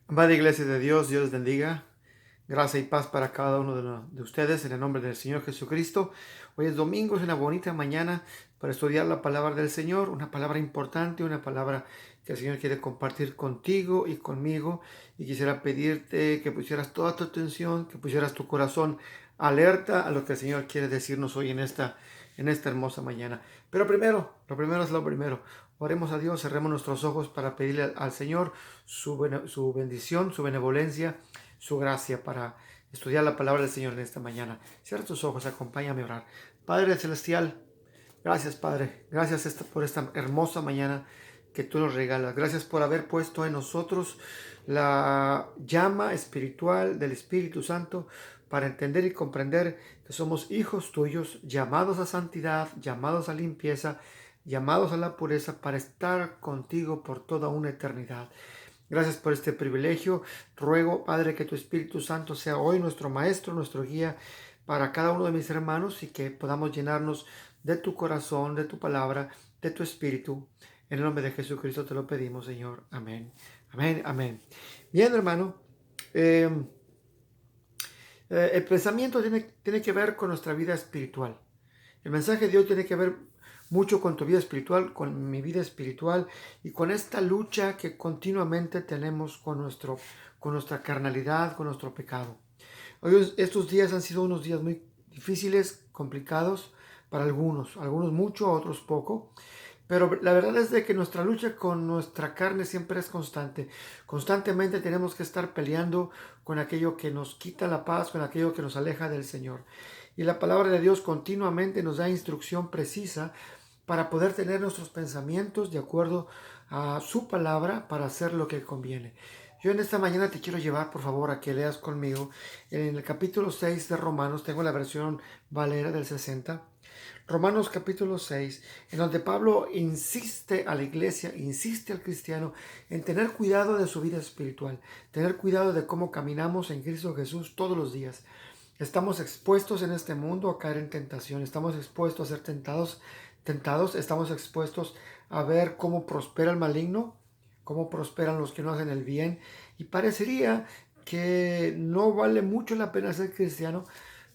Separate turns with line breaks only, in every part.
Amada Iglesia de Dios, Dios les bendiga. Gracia y paz para cada uno de ustedes en el nombre del Señor Jesucristo. Hoy es domingo, es una bonita mañana para estudiar la palabra del Señor, una palabra importante, una palabra que el Señor quiere compartir contigo y conmigo. Y quisiera pedirte que pusieras toda tu atención, que pusieras tu corazón alerta a lo que el Señor quiere decirnos hoy en esta hermosa mañana. Pero lo primero es lo primero. Oremos a Dios, cerremos nuestros ojos para pedirle al Señor su bendición, su benevolencia, su gracia para estudiar la palabra del Señor en esta mañana. Cierra tus ojos, acompáñame a orar. Padre Celestial, gracias Padre, gracias por esta hermosa mañana que tú nos regalas. Gracias por haber puesto en nosotros la llama espiritual del Espíritu Santo para entender y comprender que somos hijos tuyos, llamados a santidad, llamados a limpieza, llamados a la pureza para estar contigo por toda una eternidad. Gracias por este privilegio. Ruego, Padre, que tu Espíritu Santo sea hoy nuestro maestro, nuestro guía para cada uno de mis hermanos y que podamos llenarnos de tu corazón, de tu palabra, de tu Espíritu. En el nombre de Jesucristo te lo pedimos, Señor. Amén. Amén. Amén. Bien, hermano. Eh, el pensamiento tiene que ver con nuestra vida espiritual. El mensaje de hoy tiene que ver mucho con tu vida espiritual, con mi vida espiritual y con esta lucha que continuamente tenemos con nuestra carnalidad, con nuestro pecado. Hoy, estos días han sido unos días muy difíciles, complicados para algunos mucho, otros poco. Pero la verdad es de que nuestra lucha con nuestra carne siempre es constante. Constantemente tenemos que estar peleando con aquello que nos quita la paz, con aquello que nos aleja del Señor. Y la palabra de Dios continuamente nos da instrucción precisa para poder tener nuestros pensamientos de acuerdo a su palabra para hacer lo que conviene. Yo en esta mañana te quiero llevar, por favor, a que leas conmigo en el capítulo 6 de Romanos. Tengo la versión Valera del 60. Romanos capítulo 6, en donde Pablo insiste a la iglesia, insiste al cristiano en tener cuidado de su vida espiritual, tener cuidado de cómo caminamos en Cristo Jesús todos los días. Estamos expuestos en este mundo a caer en tentación, estamos expuestos a ser tentados, estamos expuestos a ver cómo prospera el maligno, cómo prosperan los que no hacen el bien, y parecería que no vale mucho la pena ser cristiano,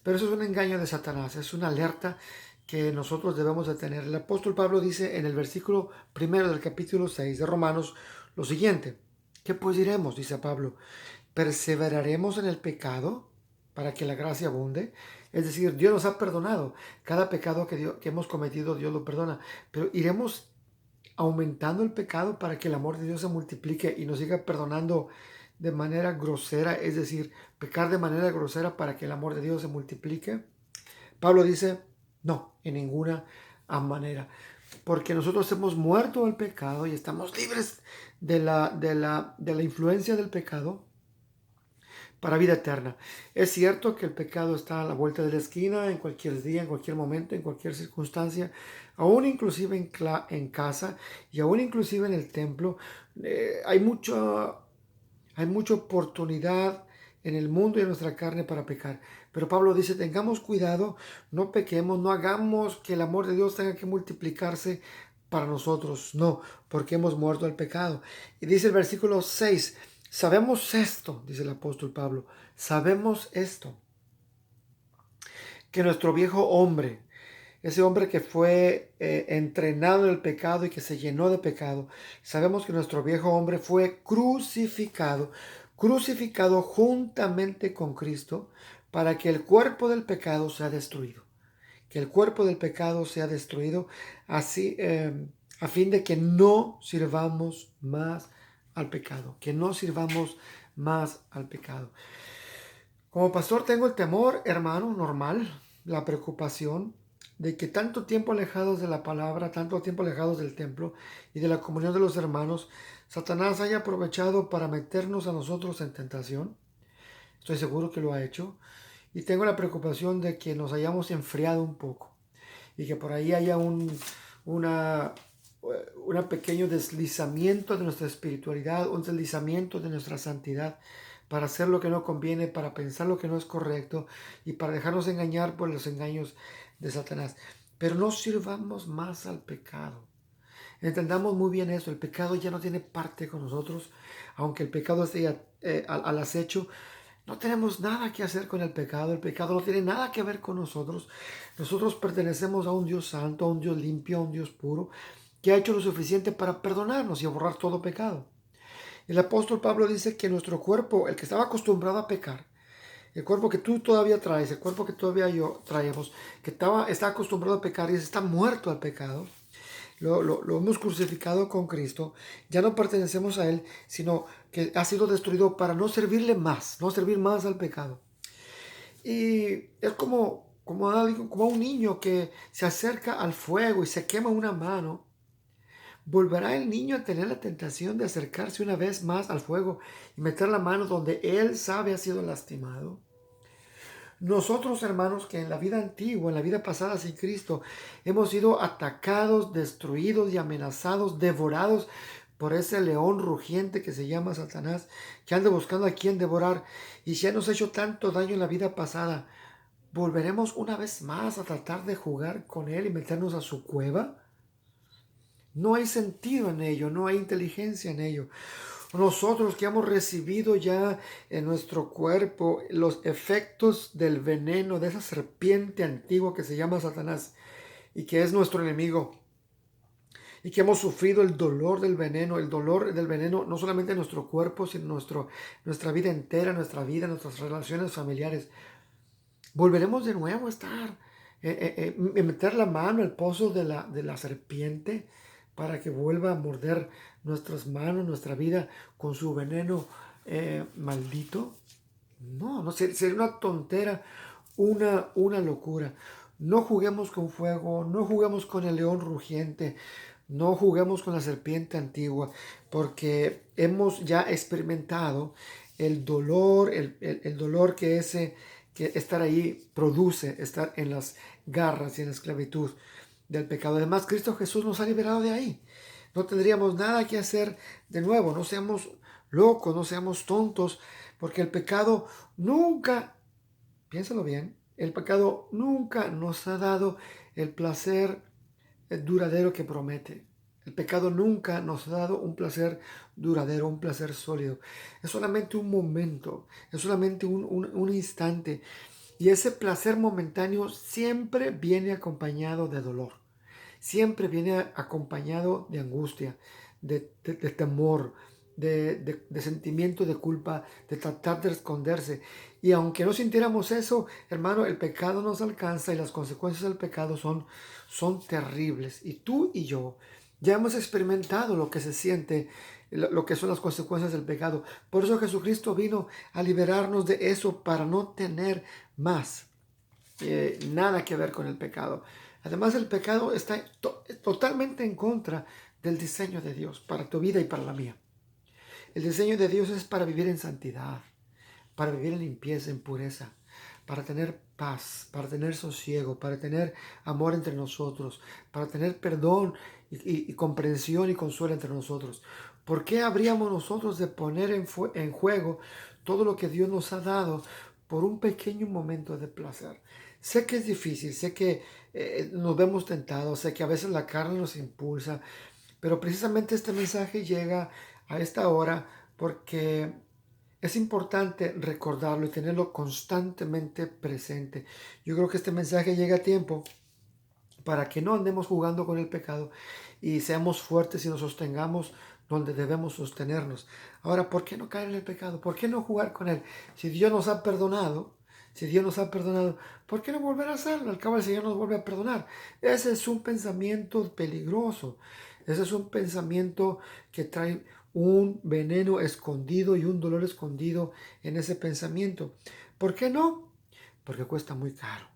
pero eso es un engaño de Satanás, es una alerta que nosotros debemos de tener. El apóstol Pablo dice en el versículo primero del capítulo 6 de Romanos lo siguiente: ¿qué pues diremos? Dice Pablo, ¿perseveraremos en el pecado para que la gracia abunde? Es decir, Dios nos ha perdonado. Cada pecado que hemos cometido, Dios lo perdona. Pero iremos aumentando el pecado para que el amor de Dios se multiplique y nos siga perdonando de manera grosera, es decir, pecar de manera grosera para que el amor de Dios se multiplique. Pablo dice, no, en ninguna manera, porque nosotros hemos muerto al pecado y estamos libres de la influencia del pecado para vida eterna. Es cierto que el pecado está a la vuelta de la esquina, en cualquier día, en cualquier momento, en cualquier circunstancia, aún inclusive en casa y aún inclusive en el templo. Hay mucha oportunidad en el mundo y en nuestra carne para pecar. Pero Pablo dice, tengamos cuidado, no pequemos, no hagamos que el amor de Dios tenga que multiplicarse para nosotros. No, porque hemos muerto al pecado. Y dice el versículo 6, sabemos esto, dice el apóstol Pablo, sabemos esto, que nuestro viejo hombre, ese hombre que fue entrenado en el pecado y que se llenó de pecado, sabemos que nuestro viejo hombre fue crucificado juntamente con Cristo para que el cuerpo del pecado sea destruido. Que el cuerpo del pecado sea destruido así, a fin de que no sirvamos más al pecado. Que no sirvamos más al pecado. Como pastor tengo el temor, hermano, normal, la preocupación de que tanto tiempo alejados de la palabra, tanto tiempo alejados del templo y de la comunión de los hermanos, Satanás haya aprovechado para meternos a nosotros en tentación. Estoy seguro que lo ha hecho. Y tengo la preocupación de que nos hayamos enfriado un poco y que por ahí haya una, pequeño deslizamiento de nuestra espiritualidad, un deslizamiento de nuestra santidad para hacer lo que no conviene, para pensar lo que no es correcto y para dejarnos engañar por los engaños de Satanás. Pero no sirvamos más al pecado. Entendamos muy bien eso, el pecado ya no tiene parte con nosotros, aunque el pecado esté al acecho. No tenemos nada que hacer con el pecado no tiene nada que ver con nosotros. Nosotros pertenecemos a un Dios santo, a un Dios limpio, a un Dios puro, que ha hecho lo suficiente para perdonarnos y borrar todo pecado. El apóstol Pablo dice que nuestro cuerpo, el que estaba acostumbrado a pecar, el cuerpo que tú todavía traes, el cuerpo que todavía yo traemos, que está acostumbrado a pecar y está muerto al pecado, lo hemos crucificado con Cristo, ya no pertenecemos a Él, sino que ha sido destruido para no servirle más, no servir más al pecado. Y es como un niño que se acerca al fuego y se quema una mano. ¿Volverá el niño a tener la tentación de acercarse una vez más al fuego y meter la mano donde él sabe ha sido lastimado? Nosotros, hermanos, que en la vida antigua, en la vida pasada sin Cristo, hemos sido atacados, destruidos y amenazados, devorados por ese león rugiente que se llama Satanás, que anda buscando a quien devorar. Y si ya nos ha hecho tanto daño en la vida pasada, ¿volveremos una vez más a tratar de jugar con él y meternos a su cueva? No hay sentido en ello, no hay inteligencia en ello. Nosotros que hemos recibido ya en nuestro cuerpo los efectos del veneno de esa serpiente antigua que se llama Satanás y que es nuestro enemigo, y que hemos sufrido el dolor del veneno no solamente en nuestro cuerpo, sino nuestra vida entera, nuestra vida, nuestras relaciones familiares. Volveremos de nuevo a estar, meter la mano al pozo de la serpiente para que vuelva a morder nuestras manos, nuestra vida con su veneno maldito. No, sería una tontera, una locura. No juguemos con fuego, no juguemos con el león rugiente, no juguemos con la serpiente antigua, porque hemos ya experimentado el dolor, el dolor que estar ahí produce, estar en las garras y en la esclavitud del pecado. Además, Cristo Jesús nos ha liberado de ahí. No tendríamos nada que hacer de nuevo. No seamos locos, no seamos tontos, porque el pecado nunca, piénsalo bien, el pecado nunca nos ha dado el placer duradero que promete. El pecado nunca nos ha dado un placer duradero, un placer sólido. Es solamente un momento, es solamente un instante. Y ese placer momentáneo siempre viene acompañado de dolor. Siempre viene acompañado de angustia, de temor, de sentimiento de culpa, de tratar de esconderse. Y aunque no sintiéramos eso, hermano, el pecado nos alcanza y las consecuencias del pecado son terribles. Y tú y yo ya hemos experimentado lo que se siente, lo que son las consecuencias del pecado. Por eso Jesucristo vino a liberarnos de eso para no tener más nada que ver con el pecado. Además, el pecado está totalmente en contra del diseño de Dios para tu vida y para la mía. El diseño de Dios es para vivir en santidad, para vivir en limpieza, en pureza, para tener paz, para tener sosiego, para tener amor entre nosotros, para tener perdón y comprensión y consuelo entre nosotros. ¿Por qué habríamos nosotros de poner en juego todo lo que Dios nos ha dado por un pequeño momento de placer? Sé que es difícil, sé que nos vemos tentados, sé que a veces la carne nos impulsa, pero precisamente este mensaje llega a esta hora porque es importante recordarlo y tenerlo constantemente presente. Yo creo que este mensaje llega a tiempo para que no andemos jugando con el pecado y seamos fuertes y nos sostengamos donde debemos sostenernos. Ahora, ¿por qué no caer en el pecado? ¿Por qué no jugar con él? Si Dios nos ha perdonado, si Dios nos ha perdonado, ¿por qué no volver a hacerlo? Al cabo el Señor nos vuelve a perdonar. Ese es un pensamiento peligroso. Ese es un pensamiento que trae un veneno escondido y un dolor escondido en ese pensamiento. ¿Por qué no? Porque cuesta muy caro.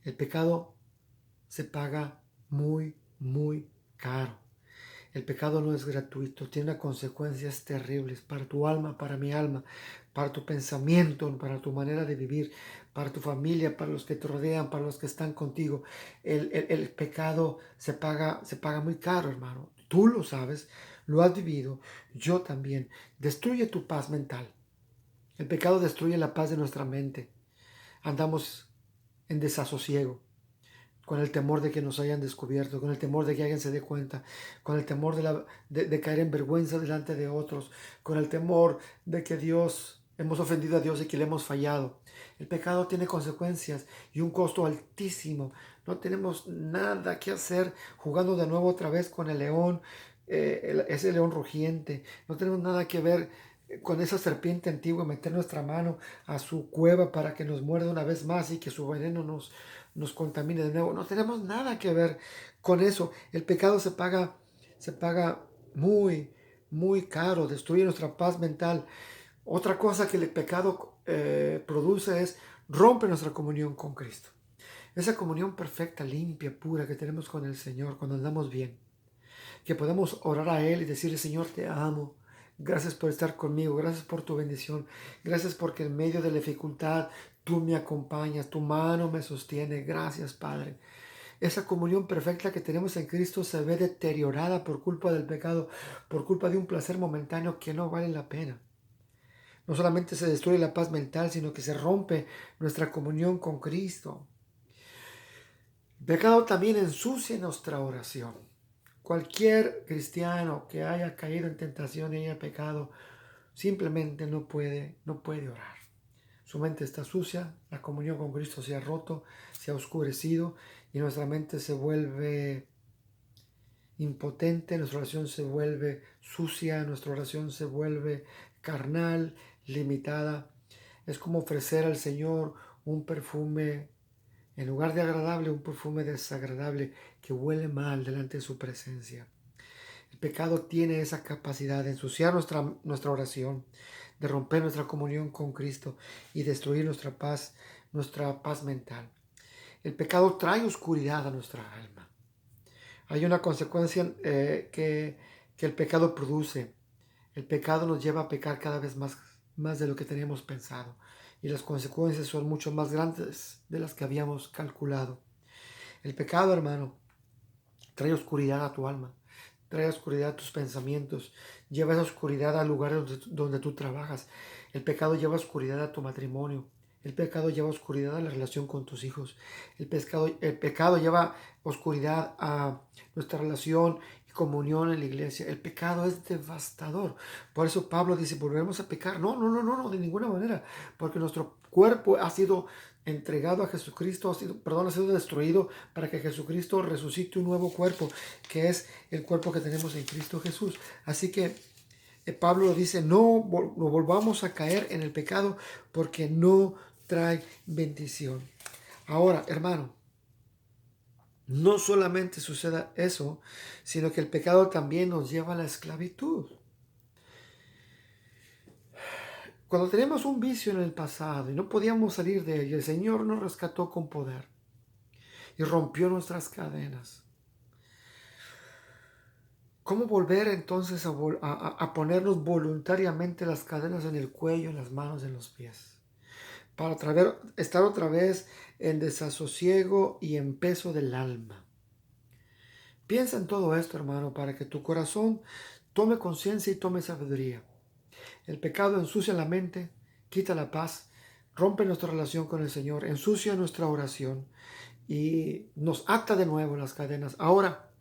El pecado se paga muy, muy caro. El pecado no es gratuito, tiene consecuencias terribles para tu alma, para mi alma, para tu pensamiento, para tu manera de vivir, para tu familia, para los que te rodean, para los que están contigo. El pecado se paga muy caro, hermano. Tú lo sabes, lo has vivido, yo también. Destruye tu paz mental. El pecado destruye la paz de nuestra mente. Andamos en desasosiego. con el temor de que nos hayan descubierto, con el temor de que alguien se dé cuenta, con el temor de caer en vergüenza delante de otros, con el temor de que hemos ofendido a Dios y que le hemos fallado. El pecado tiene consecuencias y un costo altísimo. No tenemos nada que hacer jugando de nuevo otra vez con el león, ese león rugiente. No tenemos nada que ver con esa serpiente antigua, meter nuestra mano a su cueva para que nos muerda una vez más y que su veneno nos contamine de nuevo. No tenemos nada que ver con eso. El pecado se paga muy, muy caro, destruye nuestra paz mental. Otra cosa que el pecado produce es rompe nuestra comunión con Cristo. Esa comunión perfecta, limpia, pura que tenemos con el Señor cuando andamos bien. Que podemos orar a Él y decirle, Señor, te amo. Gracias por estar conmigo. Gracias por tu bendición. Gracias porque en medio de la dificultad tú me acompañas. Tu mano me sostiene. Gracias, Padre. Esa comunión perfecta que tenemos en Cristo se ve deteriorada por culpa del pecado, por culpa de un placer momentáneo que no vale la pena. No solamente se destruye la paz mental, sino que se rompe nuestra comunión con Cristo. El pecado también ensucia nuestra oración. Cualquier cristiano que haya caído en tentación y haya pecado, simplemente no puede orar. Su mente está sucia, la comunión con Cristo se ha roto, se ha oscurecido y nuestra mente se vuelve impotente, nuestra oración se vuelve sucia, nuestra oración se vuelve carnal, limitada. Es como ofrecer al Señor un perfume, en lugar de agradable, un perfume desagradable que huele mal delante de su presencia. El pecado tiene esa capacidad de ensuciar nuestra oración, de romper nuestra comunión con Cristo y destruir nuestra paz mental. El pecado trae oscuridad a nuestra alma. Hay una consecuencia que el pecado produce. El pecado nos lleva a pecar cada vez más de lo que teníamos pensado. Y las consecuencias son mucho más grandes de las que habíamos calculado. El pecado, hermano, trae oscuridad a tu alma. Trae oscuridad a tus pensamientos. Lleva esa oscuridad al lugar donde tú trabajas. El pecado lleva oscuridad a tu matrimonio. El pecado lleva oscuridad a la relación con tus hijos. El pecado lleva oscuridad a nuestra relación y comunión en la iglesia. El pecado es devastador. Por eso Pablo dice, volvemos a pecar. No, no, no, no, no, de ninguna manera. Porque nuestro cuerpo ha sido entregado a Jesucristo, ha sido destruido para que Jesucristo resucite un nuevo cuerpo, que es el cuerpo que tenemos en Cristo Jesús. Así que Pablo dice, no volvamos a caer en el pecado porque no trae bendición. Ahora, hermano, no solamente suceda eso, sino que el pecado también nos lleva a la esclavitud. Cuando teníamos un vicio en el pasado y no podíamos salir de él, el Señor nos rescató con poder y rompió nuestras cadenas. ¿Cómo volver entonces a ponernos voluntariamente las cadenas en el cuello, en las manos, en los pies? Para estar otra vez en desasosiego y en peso del alma. Piensa en todo esto, hermano, para que tu corazón tome conciencia y tome sabiduría. El pecado ensucia la mente, quita la paz, rompe nuestra relación con el Señor, ensucia nuestra oración y nos ata de nuevo las cadenas. Ahora,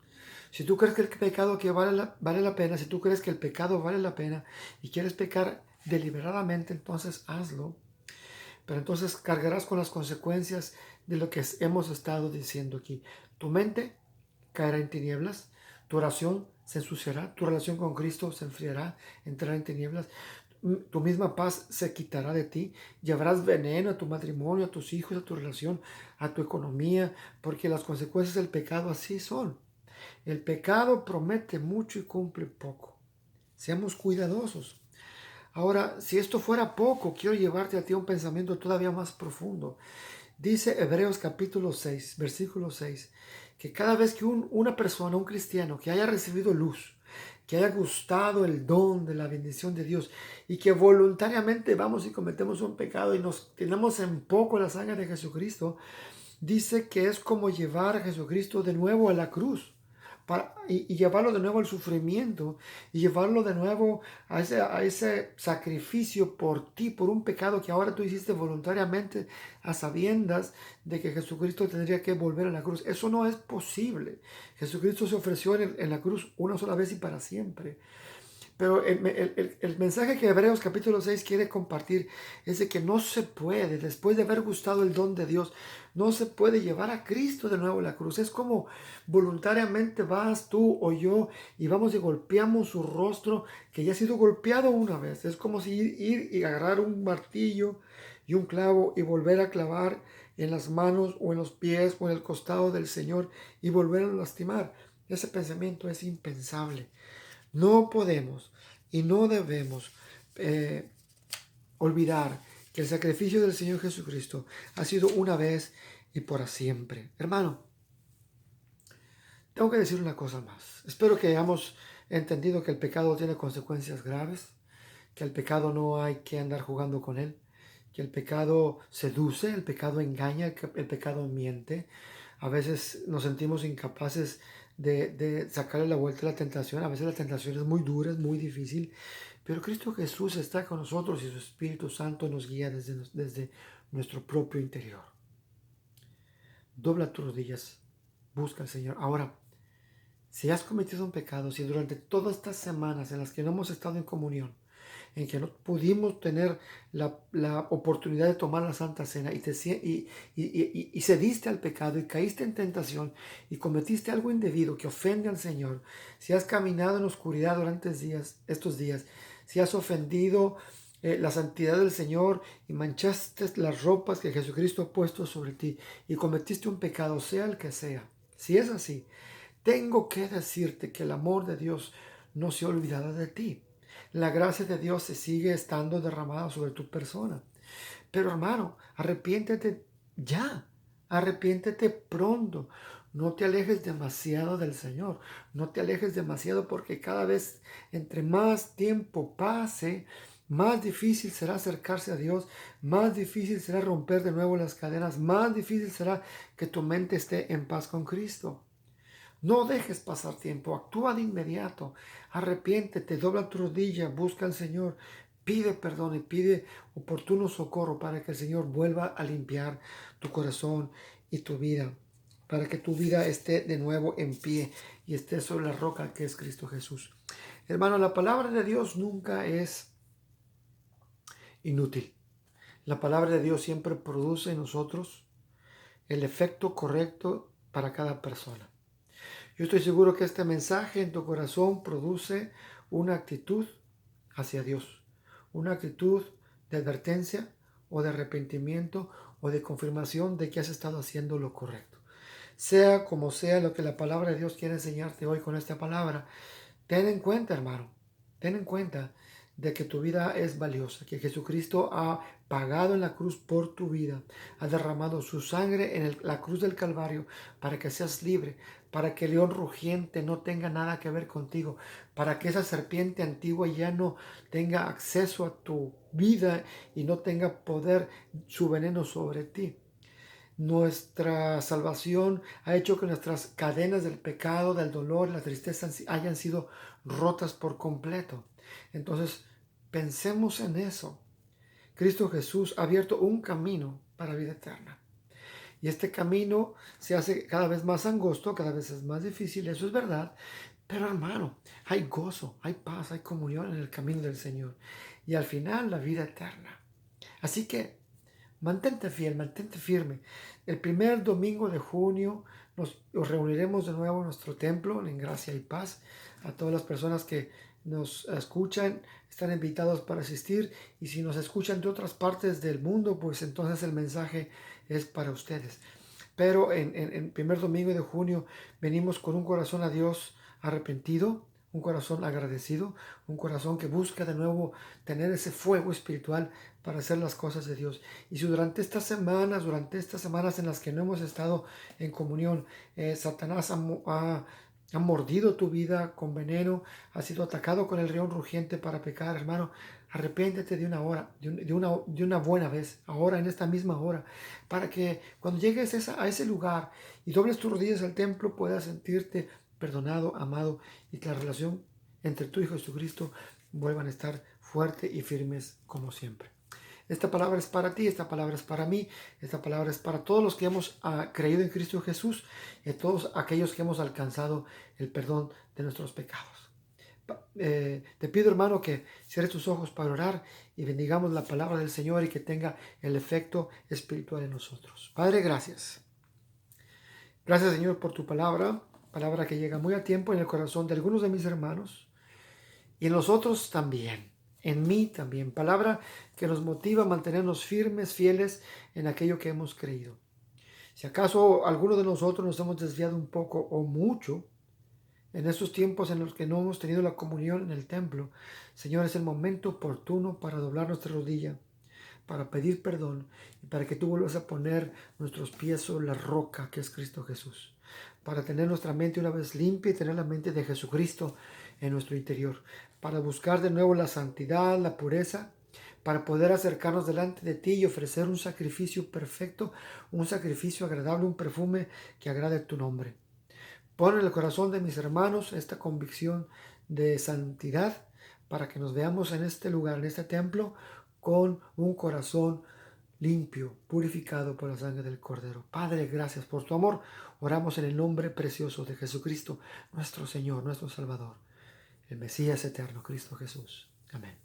si tú crees que el pecado vale la pena, si tú crees que el pecado vale la pena y quieres pecar deliberadamente, entonces hazlo. Pero entonces cargarás con las consecuencias de lo que hemos estado diciendo aquí. Tu mente caerá en tinieblas, tu oración se ensuciará, tu relación con Cristo se enfriará, entrará en tinieblas, tu misma paz se quitará de ti, llevarás veneno a tu matrimonio, a tus hijos, a tu relación, a tu economía, porque las consecuencias del pecado así son. El pecado promete mucho y cumple poco. Seamos cuidadosos. Ahora, si esto fuera poco, quiero llevarte a ti a un pensamiento todavía más profundo. Dice Hebreos capítulo 6, versículo 6, que cada vez que una persona, un cristiano, que haya recibido luz, que haya gustado el don de la bendición de Dios y que voluntariamente vamos y cometemos un pecado y nos tenemos en poco la sangre de Jesucristo, dice que es como llevar a Jesucristo de nuevo a la cruz y llevarlo de nuevo al sufrimiento y llevarlo de nuevo a ese sacrificio por ti, por un pecado que ahora tú hiciste voluntariamente a sabiendas de que Jesucristo tendría que volver a la cruz. Eso no es posible. Jesucristo se ofreció en la cruz una sola vez y para siempre. Pero el mensaje que Hebreos capítulo 6 quiere compartir es de que no se puede, después de haber gustado el don de Dios, no se puede llevar a Cristo de nuevo a la cruz. Es como voluntariamente vas tú o yo y vamos y golpeamos su rostro que ya ha sido golpeado una vez. Es como si ir y agarrar un martillo y un clavo y volver a clavar en las manos o en los pies o en el costado del Señor y volver a lastimar. Ese pensamiento es impensable. No podemos y no debemos olvidar que el sacrificio del Señor Jesucristo ha sido una vez y por siempre. Hermano, tengo que decir una cosa más. Espero que hayamos entendido que el pecado tiene consecuencias graves, que el pecado no hay que andar jugando con él, que el pecado seduce, el pecado engaña, el pecado miente. A veces nos sentimos incapaces de sacarle la vuelta a la tentación. A veces la tentación es muy dura, es muy difícil, pero Cristo Jesús está con nosotros y su Espíritu Santo nos guía desde nuestro propio interior. Dobla tus rodillas, busca al Señor. Ahora, si has cometido un pecado, si durante todas estas semanas en las que no hemos estado en comunión, en que no pudimos tener la oportunidad de tomar la Santa Cena y cediste al pecado y caíste en tentación y cometiste algo indebido que ofende al Señor, si has caminado en oscuridad durante estos días, si has ofendido la santidad del Señor y manchaste las ropas que Jesucristo ha puesto sobre ti y cometiste un pecado, sea el que sea, si es así, tengo que decirte que el amor de Dios no se ha olvidado de ti. La gracia de Dios se sigue estando derramada sobre tu persona. Pero hermano, arrepiéntete ya. Arrepiéntete pronto. No te alejes demasiado del Señor. No te alejes demasiado porque cada vez entre más tiempo pase, más difícil será acercarse a Dios, más difícil será romper de nuevo las cadenas, más difícil será que tu mente esté en paz con Cristo. No dejes pasar tiempo, actúa de inmediato, arrepiéntete, dobla tu rodilla, busca al Señor, pide perdón y pide oportuno socorro para que el Señor vuelva a limpiar tu corazón y tu vida, para que tu vida esté de nuevo en pie y esté sobre la roca que es Cristo Jesús. Hermano, la palabra de Dios nunca es inútil. La palabra de Dios siempre produce en nosotros el efecto correcto para cada persona. Yo estoy seguro que este mensaje en tu corazón produce una actitud hacia Dios, una actitud de advertencia o de arrepentimiento o de confirmación de que has estado haciendo lo correcto. Sea como sea lo que la palabra de Dios quiere enseñarte hoy con esta palabra, ten en cuenta, hermano, ten en cuenta de que tu vida es valiosa, que Jesucristo ha pagado en la cruz por tu vida, ha derramado su sangre en la cruz del Calvario para que seas libre, para que el león rugiente no tenga nada que ver contigo, para que esa serpiente antigua ya no tenga acceso a tu vida y no tenga poder su veneno sobre ti. Nuestra salvación ha hecho que nuestras cadenas del pecado, del dolor, la tristeza hayan sido rotas por completo. Entonces, pensemos en eso. Cristo Jesús ha abierto un camino para vida eterna. Y este camino se hace cada vez más angosto, cada vez es más difícil, eso es verdad. Pero hermano, hay gozo, hay paz, hay comunión en el camino del Señor. Y al final la vida eterna. Así que mantente fiel, mantente firme. El primer domingo de junio nos reuniremos de nuevo en nuestro templo en gracia y paz. A todas las personas que nos escuchan están invitados para asistir, y si nos escuchan de otras partes del mundo, pues entonces el mensaje es para ustedes. Pero en primer domingo de junio venimos con un corazón a Dios arrepentido, un corazón agradecido, un corazón que busca de nuevo tener ese fuego espiritual para hacer las cosas de Dios. Y si durante estas semanas en las que no hemos estado en comunión, Satanás ha mordido tu vida con veneno, ha sido atacado con el león rugiente para pecar, hermano, arrepiéntete de una hora, de una buena vez, ahora en esta misma hora, para que cuando llegues a ese lugar y dobles tus rodillas al templo puedas sentirte perdonado, amado y que la relación entre tú y Jesucristo vuelvan a estar fuerte y firmes como siempre. Esta palabra es para ti, esta palabra es para mí, esta palabra es para todos los que hemos creído en Cristo Jesús y todos aquellos que hemos alcanzado el perdón de nuestros pecados. Te pido, hermano, que cierres tus ojos para orar y bendigamos la palabra del Señor y que tenga el efecto espiritual en nosotros. Padre, gracias. Gracias, Señor, por tu palabra, palabra que llega muy a tiempo en el corazón de algunos de mis hermanos y en nosotros también, en mí también. Palabra que nos motiva a mantenernos firmes, fieles en aquello que hemos creído. Si acaso alguno de nosotros nos hemos desviado un poco o mucho, en esos tiempos en los que no hemos tenido la comunión en el templo, Señor, es el momento oportuno para doblar nuestra rodilla, para pedir perdón y para que tú vuelvas a poner nuestros pies sobre la roca que es Cristo Jesús, para tener nuestra mente una vez limpia y tener la mente de Jesucristo en nuestro interior, para buscar de nuevo la santidad, la pureza, para poder acercarnos delante de ti y ofrecer un sacrificio perfecto, un sacrificio agradable, un perfume que agrade tu nombre. Pon en el corazón de mis hermanos esta convicción de santidad para que nos veamos en este lugar, en este templo, con un corazón limpio, purificado por la sangre del Cordero. Padre, gracias por tu amor. Oramos en el nombre precioso de Jesucristo, nuestro Señor, nuestro Salvador, el Mesías eterno, Cristo Jesús. Amén.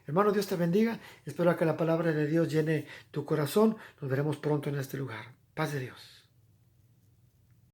Hermano, Dios te bendiga. Espero que la palabra de Dios llene tu corazón. Nos veremos pronto en este lugar. Paz de Dios.